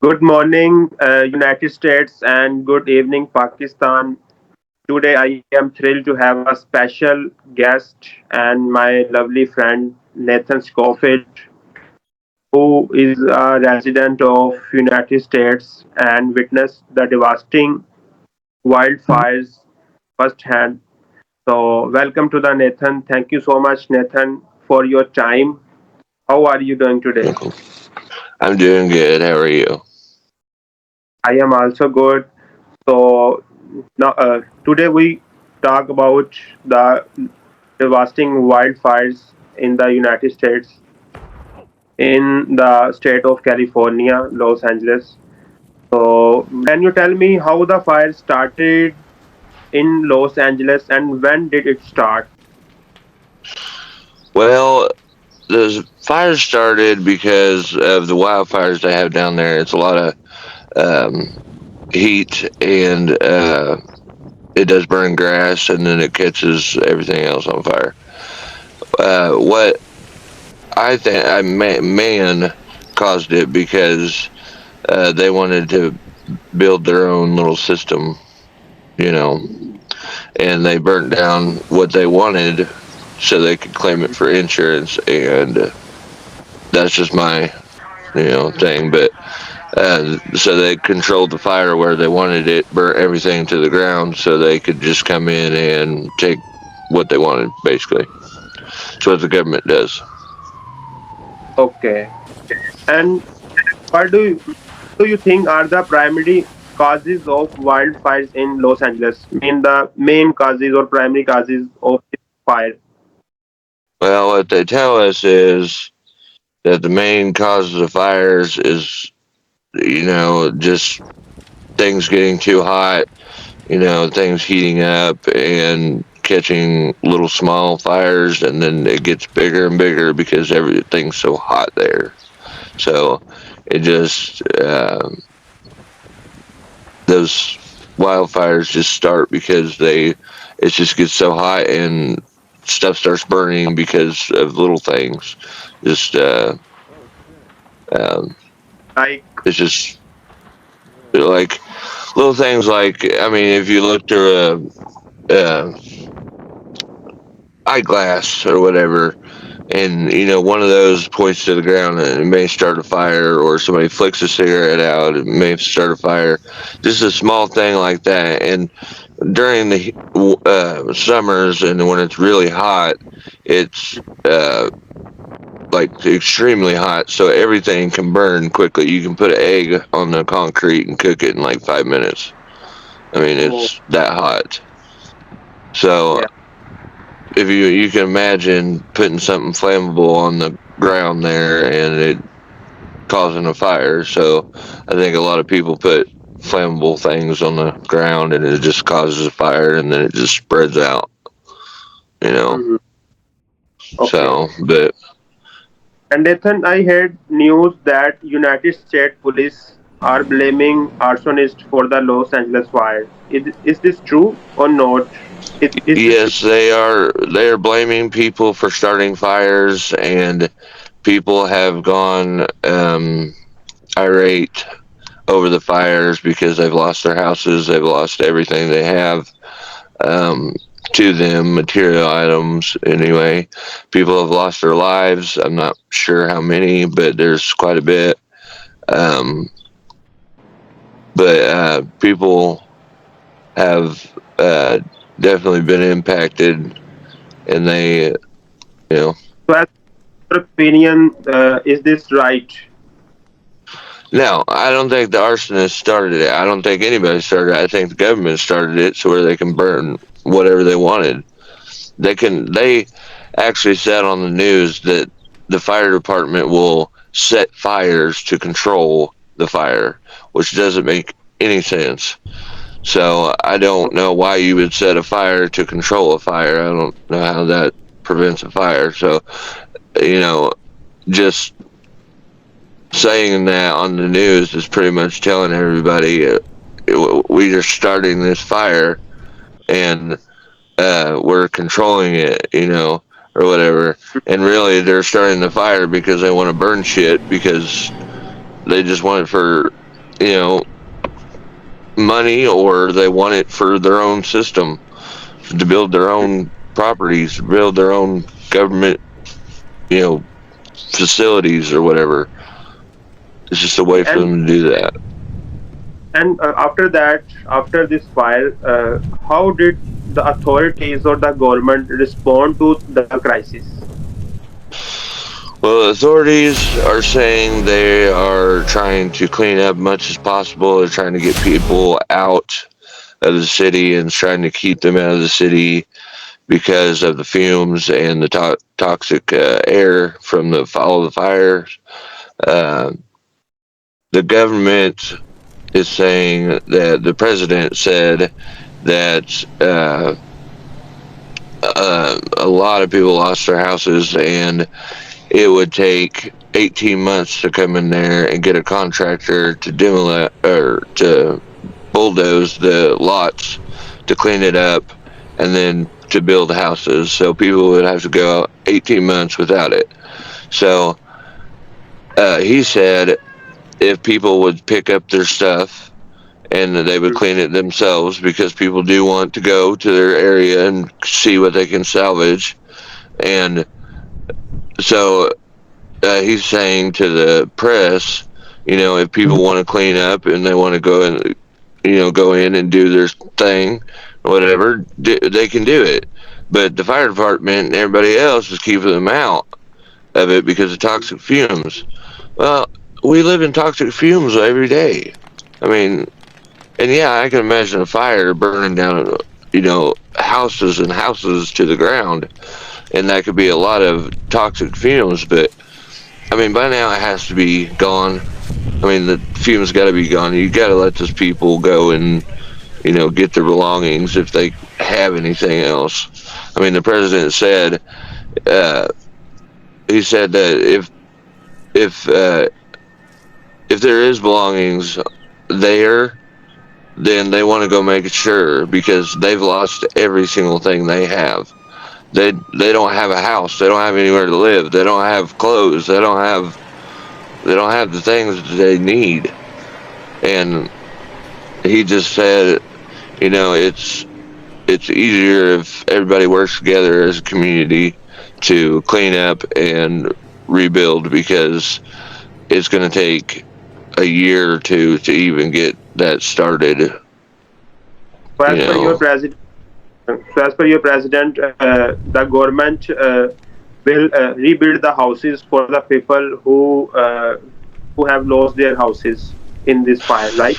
Good morning, United States, and good evening, Pakistan. Today, I am thrilled to have a special guest and my lovely friend Nathan Scofield, who is a resident of United States and witnessed the devastating wildfires firsthand. So, welcome to the Nathan. Thank you so much, Nathan, for your time. How are you doing today? I'm doing good. How are you? I am also good. So today we talk about the devastating wildfires in the United States, in the state of California, Los Angeles. So can you tell me how the fire started in Los Angeles and when did it start? Well, the fire started because of the wildfires they have down there. It's a lot of um, heat, and it does burn grass, and then it catches everything else on fire. What I think man caused it because they wanted to build their own little system, you know, and they burnt down what they wanted so they could claim it for insurance, and that's just my thing. But so they controlled the fire where they wanted it, burnt everything to the ground, so they could just come in and take what they wanted. Basically, that's what the government does. Okay. And what do you think are the primary causes of wildfires in Los Angeles? I mean the main causes or primary causes of this fire. Well, what they tell us is that the main causes of fires is just things getting too hot, things heating up and catching little small fires, and then it gets bigger and bigger because everything's so hot there. So it just those wildfires just start because it just gets so hot and stuff starts burning because of little things. Just um, Like it's just like little things like, I mean, if you look through a eyeglass or whatever, and one of those points to the ground and it may start a fire, or somebody flicks a cigarette out, it may start a fire. Just a small thing like that. And during the summers and when it's really hot, it's like extremely hot, so everything can burn quickly. You can put an egg on the concrete and cook it in like 5 minutes. I mean, oh it's that hot. So yeah. if you can imagine putting something flammable on the ground there and it causing a fire. So I think a lot of people put flammable things on the ground and it just causes a fire, and then it just spreads out, you know. Mhm. Okay. So, but And Nathan, I heard news that United States Police are blaming arsonists for the Los Angeles fire. Is this true or not? Is this true? yes, they are blaming people for starting fires, and people have gone irate over the fires because they've lost their houses, they've lost everything they have um, to them, material items. Anyway, people have lost their lives. I'm not sure how many, but there's quite a bit. Um, but people have definitely been impacted, and they, know. So, as your opinion, is this right? No, I don't think the arsonist started it. I don't think anybody started it. I think the government started it so where they can burn whatever they wanted. They actually said on the news that the fire department will set fires to control the fire, which doesn't make any sense. So I don't know why you would set a fire to control a fire. I don't know how that prevents a fire. So, you know, just saying that on the news is pretty much telling everybody we are starting this fire, and we're controlling it, or whatever. And really, they're starting the fire because they want to burn shit, because they just want it for you know, money, or they want it for their own system, to build their own properties, build their own government, you know, facilities or whatever. It's just a way for and them to do that. after that, after this fire, how did the authorities or the government respond to the crisis? Well, the authorities are saying they are trying to clean up much as possible. They're trying to get people out of the city and trying to keep them out of the city because of the fumes and the toxic air from all the fires. Uh, the government is saying that the president said that a lot of people lost their houses, and it would take 18 months to come in there and get a contractor to demolish or to bulldoze the lots to clean it up and then to build houses. So people would have to go 18 months without it. So he said if people would pick up their stuff and they would clean it themselves, because people do want to go to their area and see what they can salvage. And so he's saying to the press, you know, if people want to clean up and they want to go and, you know, go in and do their thing, whatever, they can do it. But the fire department and everybody else is keeping them out of it because of toxic fumes. Well, we live in toxic fumes every day. I mean, and yeah, I can imagine a fire burning down, you know, houses and houses to the ground, and that could be a lot of toxic fumes. But I mean, by now it has to be gone. I mean, the fumes got to be gone. You got to let those people go and, you know, get their belongings if they have anything else. I mean, the president said, uh, he said that if if there is belongings there, then they want to go make sure, because they've lost every single thing they have. They don't have a house. They don't have anywhere to live. They don't have clothes. They don't have the things that they need. And he just said, you know, it's easier if everybody works together as a community to clean up and rebuild, because it's going to take a year or two to even get that started. So You as per your know, president, the government will rebuild the houses for the people who have lost their houses in this fire, right?